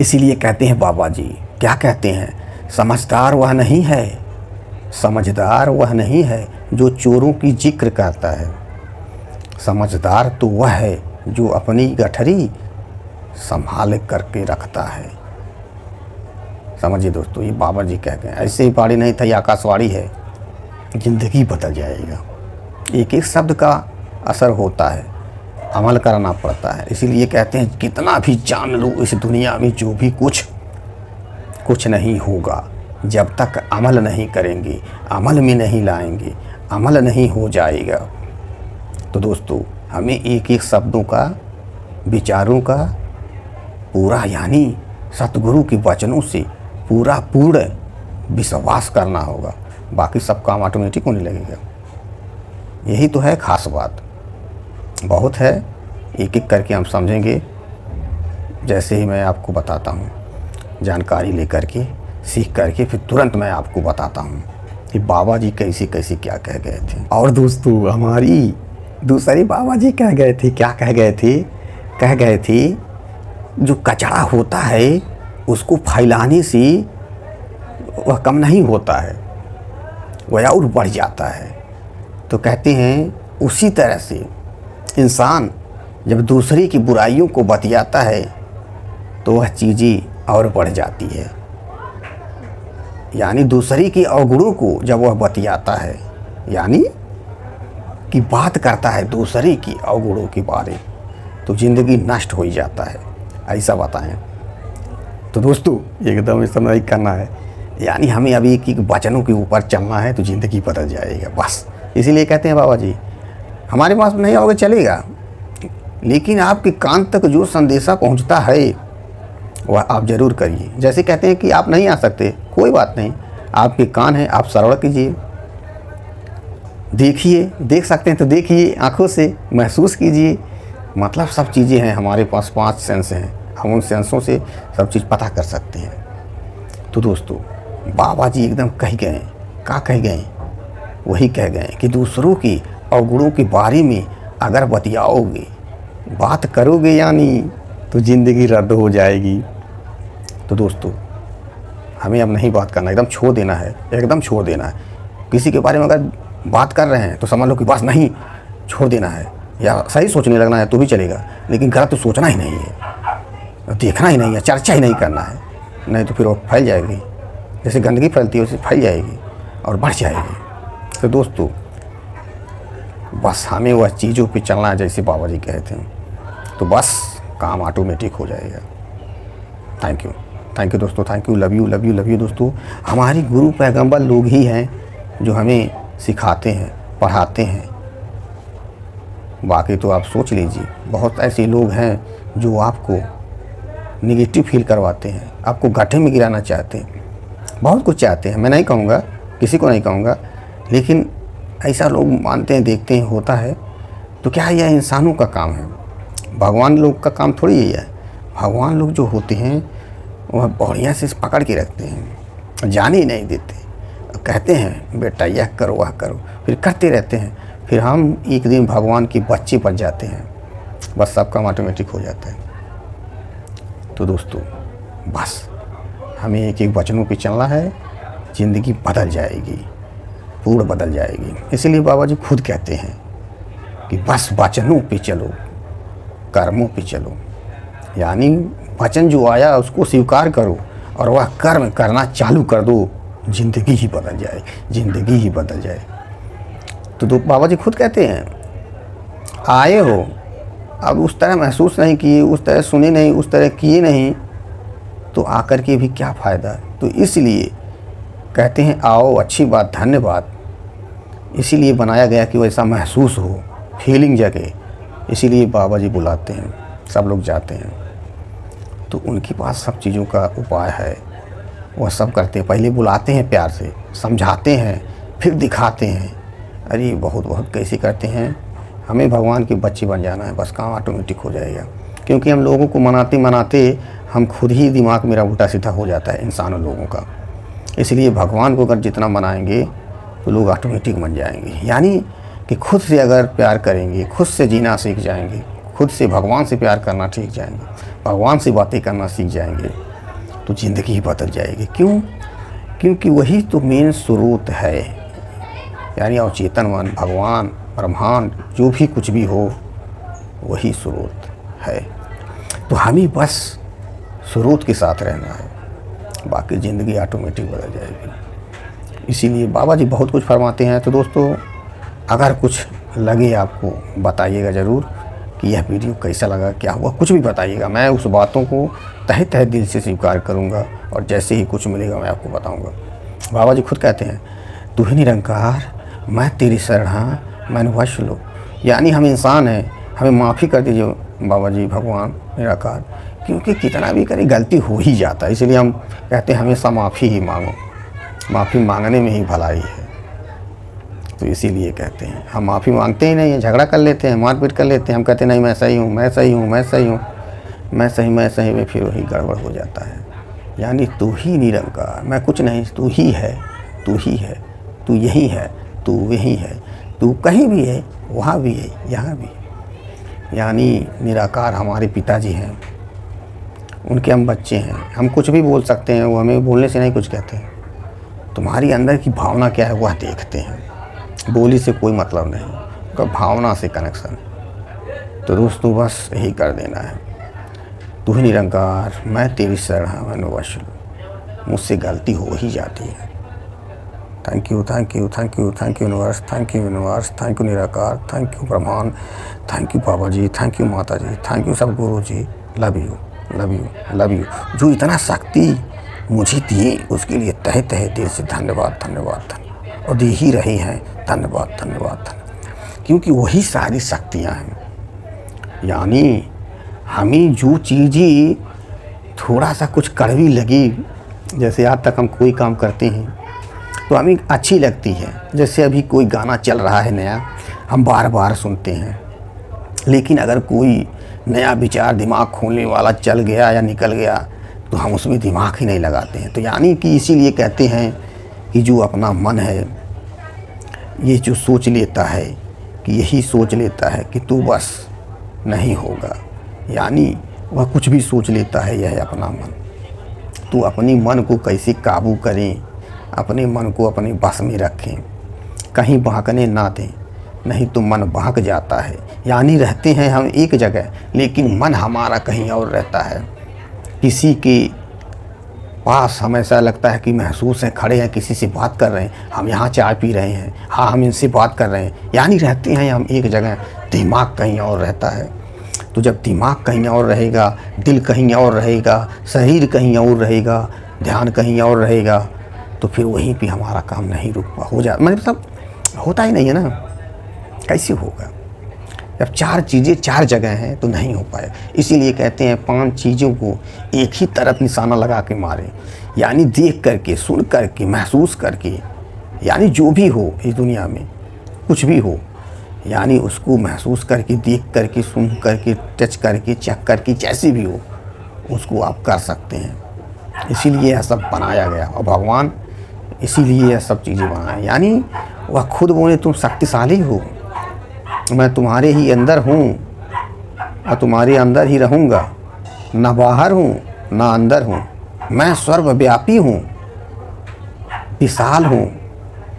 इसीलिए कहते हैं बाबा जी, क्या कहते हैं, समझदार वह नहीं है, समझदार वह नहीं है जो चोरों की जिक्र करता है, समझदार तो वह है जो अपनी गठरी संभाल करके रखता है। समझिए दोस्तों, ये बाबा जी कहते हैं, ऐसे ही वाणी नहीं था, ये आकाशवाणी है। ज़िंदगी बदल जाएगा। एक एक शब्द का असर होता है, अमल करना पड़ता है। इसीलिए कहते हैं कितना भी जान लो इस दुनिया में, जो भी कुछ नहीं होगा जब तक अमल नहीं करेंगे, अमल में नहीं लाएंगे, अमल नहीं हो जाएगा। तो दोस्तों, हमें एक एक शब्दों का, विचारों का पूरा, यानी सतगुरु के वचनों से पूर्ण विश्वास करना होगा। बाकी सब काम ऑटोमेटिक होने लगेगा। यही तो है खास बात। बहुत है, एक एक करके हम समझेंगे। जैसे ही मैं आपको बताता हूँ, जानकारी लेकर के, सीख करके, फिर तुरंत मैं आपको बताता हूँ कि बाबा जी कैसे कैसे क्या कह गए थे। और दोस्तों, हमारी दूसरी बाबा जी कह गए थे, क्या कह गए थे, कह गए थे जो कचरा होता है उसको फैलाने से वह कम नहीं होता है, वह और बढ़ जाता है। तो कहते हैं उसी तरह से इंसान जब दूसरे की बुराइयों को बतियाता है तो वह चीज़ें और बढ़ जाती है। यानी दूसरे की अवगुणों को जब वह बतियाता है, यानी कि बात करता है दूसरे की अवगुणों के बारे, तो ज़िंदगी नष्ट हो ही जाता है। ऐसा बताएं। तो दोस्तों, एकदम इस समय करना है, यानी हमें अभी एक वचनों के ऊपर चलना है तो ज़िंदगी बदल जाएगा बस। इसीलिए कहते हैं बाबा जी, हमारे पास नहीं आओगे चलेगा, लेकिन आपके कान तक जो संदेशा पहुंचता है वह आप ज़रूर करिए। जैसे कहते हैं कि आप नहीं आ सकते, कोई बात नहीं, आपके कान हैं, आप श्रवण कीजिए, देखिए, देख सकते हैं तो देखिए, आँखों से महसूस कीजिए। मतलब सब चीज़ें हैं हमारे पास, 5 सेंस हैं, हम उन सेंसों से सब चीज़ पता कर सकते हैं। तो दोस्तों, बाबा जी एकदम कह गए, क्या कह गए, वही कह गए कि दूसरों की अवगुणों के बारे में अगर बतियाओगे, बात करोगे, यानी तो ज़िंदगी रद्द हो जाएगी। तो दोस्तों, हमें अब नहीं बात करना, एकदम छोड़ देना है, एकदम छोड़ देना है। किसी के बारे में अगर बात कर रहे हैं तो समझ लो कि बस नहीं, छोड़ देना है, या सही सोचने लगना है तो भी चलेगा, लेकिन गलत तो सोचना ही नहीं है, देखना ही नहीं है, चर्चा ही नहीं करना है, नहीं तो फिर वो फैल जाएगी। जैसे गंदगी फैलती है वैसे फैल जाएगी और बढ़ जाएगी। तो दोस्तों, बस हमें वह चीज़ों पे चलना है जैसे बाबा जी कहते हैं, तो बस काम ऑटोमेटिक हो जाएगा। थैंक यू दोस्तों, थैंक यू, लव यू दोस्तों। हमारी गुरु पैगंबर लोग ही हैं जो हमें सिखाते हैं, पढ़ाते हैं। बाकी तो आप सोच लीजिए, बहुत ऐसे लोग हैं जो आपको निगेटिव फील करवाते हैं, आपको गड्ढे में गिराना चाहते हैं, बहुत कुछ चाहते हैं। मैं नहीं कहूँगा, किसी को नहीं कहूँगा, लेकिन ऐसा लोग मानते हैं, देखते हैं, होता है। तो क्या यह इंसानों का काम है? भगवान लोग का काम थोड़ी यही है। भगवान लोग जो होते हैं वह बढ़िया से पकड़ के रखते हैं, जाने ही नहीं देते, कहते हैं बेटा यह करो वह करो, फिर करते रहते हैं। फिर हम एक दिन भगवान के बच्चे बन जाते हैं, बस सब काम ऑटोमेटिक हो जाता है। तो दोस्तों, बस हमें एक एक वचनों पे चलना है, ज़िंदगी बदल जाएगी, पूर्ण बदल जाएगी। इसीलिए बाबा जी खुद कहते हैं कि बस वचनों पे चलो, कर्मों पे चलो। यानी वचन जो आया उसको स्वीकार करो और वह कर्म करना चालू कर दो, ज़िंदगी ही बदल जाए, ज़िंदगी ही बदल जाए। तो बाबा जी खुद कहते हैं, आए हो, अब उस तरह महसूस नहीं किए, उस तरह सुने नहीं, उस तरह किए नहीं, तो आकर के भी क्या फ़ायदा। तो इसलिए कहते हैं आओ, अच्छी बात, धन्यवाद। इसीलिए बनाया गया कि वैसा महसूस हो, फीलिंग जगे, इसीलिए बाबा जी बुलाते हैं, सब लोग जाते हैं। तो उनके पास सब चीज़ों का उपाय है, वह सब करते हैं। पहले बुलाते हैं, प्यार से समझाते हैं, फिर दिखाते हैं। अरे बहुत बहुत कैसे करते हैं। हमें भगवान के बच्चे बन जाना है, बस काम ऑटोमेटिक हो जाएगा। क्योंकि हम लोगों को मनाते मनाते हम खुद ही दिमाग मेरा उल्टा सीधा हो जाता है इंसानों लोगों का। इसलिए भगवान को अगर जितना मनाएंगे तो लोग ऑटोमेटिक बन जाएंगे। यानी कि खुद से अगर प्यार करेंगे, खुद से जीना सीख जाएंगे, खुद से भगवान से प्यार करना सीख जाएंगे, भगवान से बातें करना सीख जाएंगे तो ज़िंदगी ही बदल जाएगी। क्यों? क्योंकि वही तो मेन स्रोत है, यानी अवचेतन मन, भगवान, ब्रह्मांड, जो भी कुछ भी हो वही स्रोत है। तो हमें बस स्रोत के साथ रहना है, बाकी ज़िंदगी ऑटोमेटिक बदल जाएगी। इसीलिए बाबा जी बहुत कुछ फरमाते हैं। तो दोस्तों, अगर कुछ लगे आपको बताइएगा ज़रूर कि यह वीडियो कैसा लगा, क्या हुआ, कुछ भी बताइएगा। मैं उस बातों को तहे तहे दिल से स्वीकार करूँगा और जैसे ही कुछ मिलेगा मैं आपको बताऊँगा। बाबा जी खुद कहते हैं, तू ही निरंकार, मैं तेरी शरण, मैंने वश लो। यानी हम इंसान हैं, हमें माफ़ी कर दीजिए बाबा जी, भगवान निराकार, क्योंकि कितना भी करें गलती हो ही जाता है। इसलिए हम कहते हैं हमेशा माफ़ी ही मांगो, माफ़ी मांगने में ही भलाई है। तो इसीलिए कहते हैं हम माफ़ी मांगते ही नहीं हैं, झगड़ा कर लेते हैं, मारपीट कर लेते हैं। हम कहते हैं नहीं मैं सही हूँ, मैं सही हूँ, मैं सही हूँ, मैं सही में फिर वही गड़बड़ हो जाता है। यानी तू ही निरंकार, मैं कुछ नहीं, तू ही है, तू ही है, तू यही है, तू वही है, तू कहीं भी है, वहाँ भी है, यहाँ भी है। यानी निराकार हमारे पिताजी हैं, उनके हम बच्चे हैं। हम कुछ भी बोल सकते हैं, वो हमें बोलने से नहीं कुछ कहते हैं। तुम्हारी अंदर की भावना क्या है वह देखते हैं, बोली से कोई मतलब नहीं, उनका भावना से कनेक्शन। तो दोस्तों बस यही कर देना है, तू ही निरंकार, मैं तेरी शरण, मैंने वश लो। मुझसे गलती हो ही जाती है। Thank you, thank you, thank you, thank you universe, thank you universe, thank you निराकार, थैंक यू ब्रह्मांड, थैंक यू बाबा जी, थैंक यू माता जी, थैंक यू सब गुरु जी। Love you, love you, love you. जो इतना शक्ति मुझे दिए उसके लिए तहे तहे दिल से धन्यवाद, धन्यवाद, धन्यवाद। और दे ही रहे हैं, धन्यवाद, धन्यवाद, धन्यवाद। क्योंकि वही सारी शक्तियाँ हैं। यानी हमें जो चीज़ें थोड़ा सा कुछ कड़वी लगी, जैसे आज तक हम कोई काम करते हैं तो हमें अच्छी लगती है। जैसे अभी कोई गाना चल रहा है नया, हम बार बार सुनते हैं। लेकिन अगर कोई नया विचार दिमाग खोलने वाला चल गया या निकल गया तो हम उसमें दिमाग ही नहीं लगाते हैं। तो यानी कि इसीलिए कहते हैं कि जो अपना मन है, ये जो सोच लेता है कि यही सोच लेता है कि तू बस नहीं होगा, यानी वह कुछ भी सोच लेता है, यह है अपना मन। तो अपनी मन को कैसे काबू करें, अपने मन को अपने बस में रखें, कहीं बहकने ना दें, नहीं तो मन बहक जाता है। यानी रहते हैं हम एक जगह लेकिन मन हमारा कहीं और रहता है। किसी के पास हमेशा लगता है कि महसूस है, खड़े हैं, किसी से बात कर रहे हैं, हम यहाँ चाय पी रहे हैं, हाँ हम इनसे बात कर रहे हैं। यानी रहते हैं हम एक जगह, दिमाग कहीं और रहता है। तो जब दिमाग कहीं और रहेगा, दिल कहीं और रहेगा, शरीर कहीं और रहेगा, ध्यान कहीं और रहेगा, तो फिर वहीं पे हमारा काम नहीं रुक हो जा, मतलब होता ही नहीं है ना, कैसे होगा? जब चार चीज़ें चार जगह हैं तो नहीं हो पाए। इसीलिए कहते हैं 5 चीज़ों को एक ही तरफ निशाना लगा के मारें। यानी देख करके, सुन करके, महसूस करके, यानी जो भी हो इस दुनिया में, कुछ भी हो, यानी उसको महसूस करके, देख करके, सुन करके, टच करके, चेक करके, जैसे भी हो उसको आप कर सकते हैं। इसीलिए यह सब बनाया गया और भगवान इसीलिए यह सब चीज़ें बनाए। यानी वह खुद बोले तुम शक्तिशाली हो, मैं तुम्हारे ही अंदर हूँ और तुम्हारे अंदर ही रहूँगा, ना बाहर हूँ ना अंदर हूँ, मैं सर्वव्यापी हूँ, विशाल हूँ,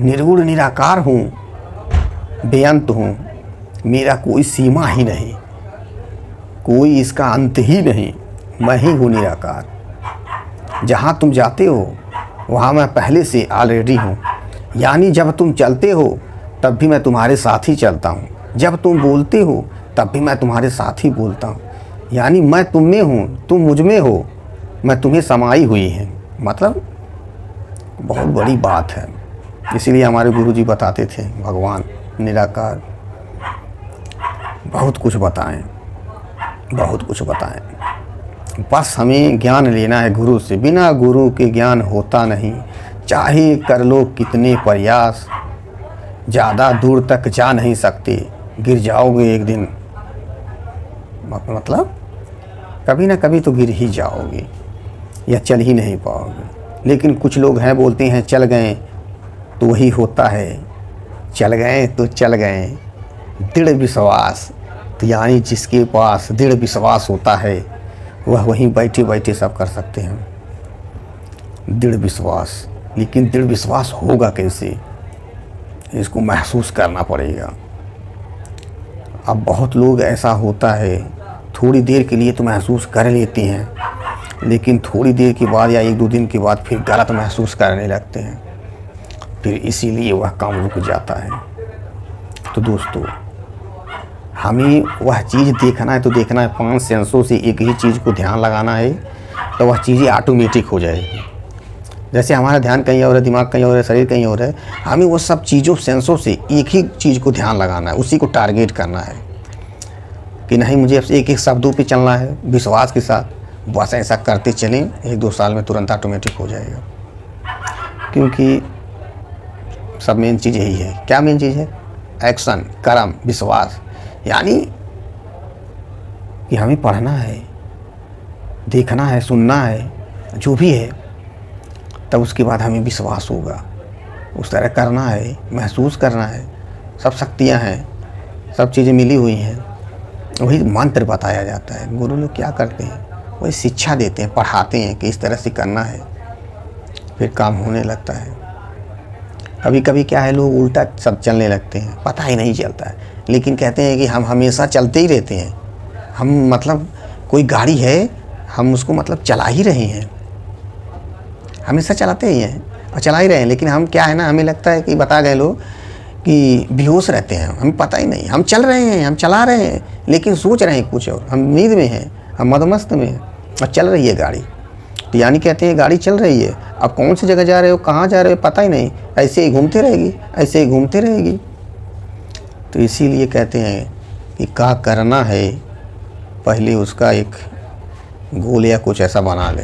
निर्गुण निराकार हूँ, बेअंत हूँ, मेरा कोई सीमा ही नहीं, कोई इसका अंत ही नहीं, मैं ही हूँ निराकार। जहाँ तुम जाते हो वहाँ मैं पहले से ऑलरेडी हूँ। यानी जब तुम चलते हो तब भी मैं तुम्हारे साथ ही चलता हूँ, जब तुम बोलते हो तब भी मैं तुम्हारे साथ ही बोलता हूँ। यानी मैं तुम में हूँ, तुम मुझ में हो, मैं तुम्हें समाई हुई है। मतलब बहुत बड़ी बात है। इसीलिए हमारे गुरुजी बताते थे, भगवान निराकार बहुत कुछ बताएं, बहुत कुछ बताएं। बस हमें ज्ञान लेना है गुरु से, बिना गुरु के ज्ञान होता नहीं। चाहे कर लो कितने प्रयास, ज़्यादा दूर तक जा नहीं सकते, गिर जाओगे एक दिन। मतलब कभी ना कभी तो गिर ही जाओगे या चल ही नहीं पाओगे। लेकिन कुछ लोग हैं बोलते हैं चल गए तो वही होता है, चल गए तो चल गए। दृढ़ विश्वास, तो यानी जिसके पास दृढ़ विश्वास होता है वह वहीं बैठे बैठे सब कर सकते हैं। दृढ़ विश्वास, लेकिन दृढ़ विश्वास होगा कैसे, इसको महसूस करना पड़ेगा। अब बहुत लोग ऐसा होता है, थोड़ी देर के लिए तो महसूस कर लेते हैं, लेकिन थोड़ी देर के बाद या 1-2 दिन के बाद फिर गलत महसूस करने लगते हैं, फिर इसीलिए वह काम रुक जाता है। तो दोस्तों, हमें वह चीज़ देखना है तो देखना है, 5 सेंसों से एक ही चीज़ को ध्यान लगाना है, तो वह चीज़ें ऑटोमेटिक हो जाएगी। जैसे हमारा ध्यान कहीं और है, दिमाग कहीं और है, शरीर कहीं और है, हमें वो सब चीज़ों सेंसों से एक ही चीज़ को ध्यान लगाना है, उसी को टारगेट करना है कि नहीं मुझे एक एक शब्दों पे चलना है विश्वास के साथ। बस ऐसा करते चलें, 1-2 साल में तुरंत ऑटोमेटिक हो जाएगा। क्योंकि सब मेन चीज़ यही है। क्या मेन चीज़ है? एक्शन, कर्म, विश्वास। यानी कि हमें पढ़ना है, देखना है, सुनना है, जो भी है, तब उसके बाद हमें विश्वास होगा। उस तरह करना है, महसूस करना है। सब शक्तियाँ हैं, सब चीज़ें मिली हुई हैं। वही मंत्र बताया जाता है। गुरु लोग क्या करते हैं, वही शिक्षा देते हैं, पढ़ाते हैं कि इस तरह से करना है, फिर काम होने लगता है। कभी कभी क्या है, लोग उल्टा सब चलने लगते हैं, पता ही नहीं चलता है, लेकिन कहते हैं कि हम हमेशा चलते ही रहते हैं। हम मतलब कोई गाड़ी है, हम उसको मतलब चला ही रहे हैं, हमेशा चलाते ही हैं और चला ही रहे हैं, लेकिन हम क्या है ना, हमें लगता है कि बता गए लोग कि बेहोश रहते हैं, हमें पता ही नहीं, हम चल रहे हैं, हम चला रहे हैं, लेकिन सोच रहे हैं कुछ और, हम नींद में हैं, हम मदमस्त में हैं और चल रही है गाड़ी। तो यानी कहते हैं गाड़ी चल रही है, अब कौन सी जगह जा रहे हो, कहाँ जा रहे हो, पता ही नहीं, ऐसे ही घूमते रहेगी, ऐसे ही घूमते रहेगी। तो इसीलिए कहते हैं कि क्या करना है, पहले उसका एक गोल या कुछ ऐसा बना ले,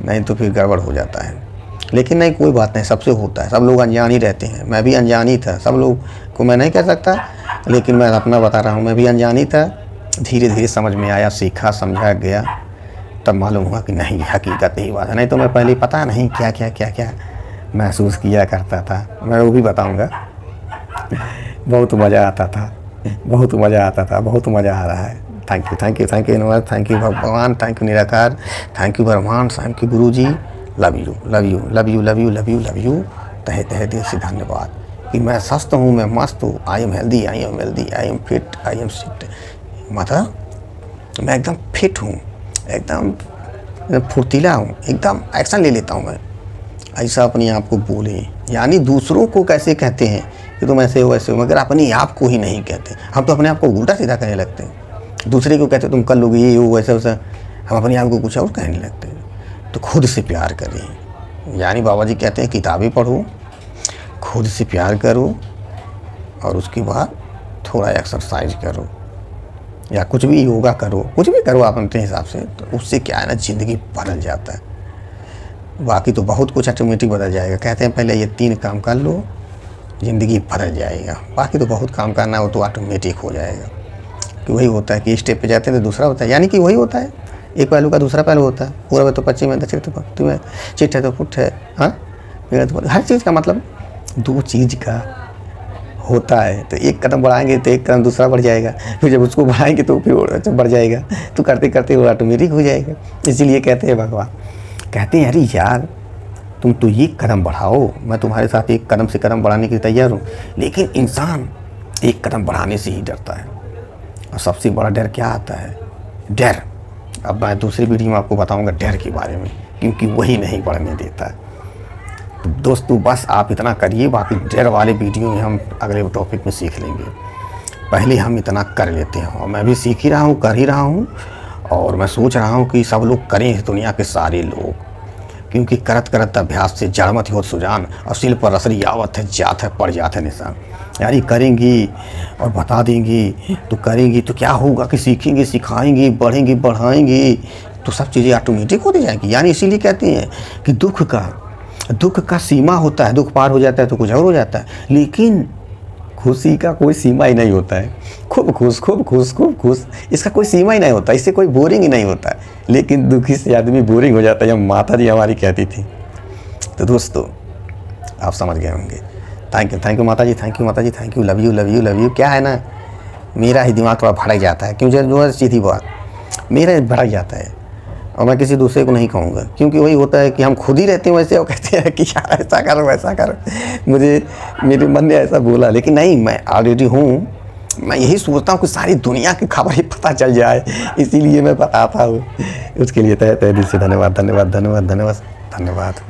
नहीं तो फिर गड़बड़ हो जाता है। लेकिन नहीं, कोई बात नहीं, सबसे होता है, सब लोग अनजान ही रहते हैं। मैं भी अनजान ही था, सब लोग को मैं नहीं कह सकता, लेकिन मैं अपना बता रहा हूँ, मैं भी अनजान ही था। धीरे धीरे समझ में आया, सीखा, समझा गया, तब मालूम हुआ कि नहीं, हकीकत यही बात है। नहीं तो मैं पहले पता नहीं क्या क्या क्या क्या महसूस किया करता था, मैं वो भी बताऊँगा। बहुत मज़ा आता था, बहुत मज़ा आता था, बहुत मज़ा आ रहा है। Thank you, thank you, thank you universe, thank you भगवान, थैंक यू निराकार, थैंक यू ब्रह्मांड, थैंक यू गुरु जी। Love you, love you, love you, love you, love you, love you. तहे तहे दिल से धन्यवाद कि मैं स्वस्थ हूँ, मैं मस्त हूँ। I am healthy, I am wealthy, I am fit, I am sit. मतलब मैं एकदम फिट हूँ, एकदम फुर्तीला हूँ, एकदम एक्शन ले लेता हूँ मैं। ऐसा अपने आप को बोले, यानी दूसरों को कैसे कहते हैं कि तुम ऐसे हो वैसे हो, मगर अपने आप को ही नहीं कहते। हम तो अपने आप को उल्टा सीधा कहने लगते हैं, दूसरे को कहते तुम कर लोगे ये हो वैसा वैसा, हम अपने आप को कुछ और कहने लगते हैं। तो खुद से प्यार करें, यानी बाबा जी कहते हैं किताबें पढ़ो, खुद से प्यार करो, और उसके बाद थोड़ा एक्सरसाइज करो या कुछ भी योगा करो, कुछ भी करो आप अपने हिसाब से। तो उससे क्या है ना, ज़िंदगी बदल जाता है। बाकी तो बहुत कुछ ऑटोमेटिक बदल जाएगा। कहते हैं पहले ये 3 काम कर लो, ज़िंदगी बदल जाएगा। बाकी तो बहुत काम करना हो तो ऑटोमेटिक हो जाएगा। कि वही होता है कि स्टेप पे जाते हैं तो दूसरा होता है, यानी कि वही होता है, एक पहलू का दूसरा पहलू होता है। पूर्व है तो पश्चिम है, दक्षिण तो पश्चिम है, चिट है तो पुट है, हाँ, तो हर चीज़ का मतलब 2 चीज़ का होता है। तो एक कदम बढ़ाएंगे तो एक कदम दूसरा बढ़ जाएगा, फिर जब उसको बढ़ाएंगे तो फिर बढ़ जाएगा। तो करते करते वो ऑटोमेटिक हो जाएगा। इसीलिए कहते हैं भगवान, कहते हैं अरे यार तुम तो एक कदम बढ़ाओ, मैं तुम्हारे साथ एक कदम से कदम बढ़ाने के लिए तैयार हूँ। लेकिन इंसान एक कदम बढ़ाने से ही डरता है। और सबसे बड़ा डर क्या आता है? डर। अब मैं दूसरी वीडियो में आपको बताऊंगा डर के बारे में, क्योंकि वही नहीं बढ़ने देता है। तो दोस्तों बस आप इतना करिए, बाकी डर वाले वीडियो में हम अगले टॉपिक में सीख लेंगे। पहले हम इतना कर लेते हैं, और मैं भी सीख ही रहा हूँ, कर ही रहा हूँ, और मैं सोच रहा हूँ कि सब लोग करें, इस दुनिया के सारे लोग, क्योंकि करत करत अभ्यास से जड़मत होत सुजान, और सिल पर रसरी आवत है, जात है पड़ जात है निशान। यानी करेंगी और बता देंगी, तो करेंगी तो क्या होगा कि सीखेंगे, सिखाएंगे, बढ़ेंगे, बढ़ाएंगे, तो सब चीज़ें ऑटोमेटिक होती जाएंगी। यानी इसीलिए कहते हैं कि दुख का सीमा होता है, दुख पार हो जाता है तो कुछ और हो जाता है, लेकिन खुशी का कोई सीमा ही नहीं होता है। खूब खुश, खूब खुश, खूब खुश, इसका कोई सीमा ही नहीं होता, इससे कोई बोरिंग ही नहीं होता है। लेकिन दुखी से आदमी बोरिंग हो जाता है, जब माता जी हमारी कहती थी। तो दोस्तों आप समझ गए होंगे। थैंक यू माता जी, थैंक यू माता जी, thank you, love you, love you, love you. क्या है ना, मेरा ही दिमाग थोड़ा भड़क जाता है, क्योंकि जो है सीधी बात, मेरा बढ़ जाता है और मैं किसी दूसरे को नहीं कहूँगा, क्योंकि वही होता है कि हम खुद ही रहते हैं वैसे और कहते हैं कि यार ऐसा कर वैसा कर, मुझे मेरे मन ने ऐसा बोला। लेकिन नहीं, मैं ऑलरेडी हूँ। मैं यही सोचता हूँ कि सारी दुनिया की खबर ही पता चल जाए, इसीलिए मैं बताता हूँ। उसके लिए तहे दिल से धन्यवाद धन्यवाद धन्यवाद धन्यवाद धन्यवाद।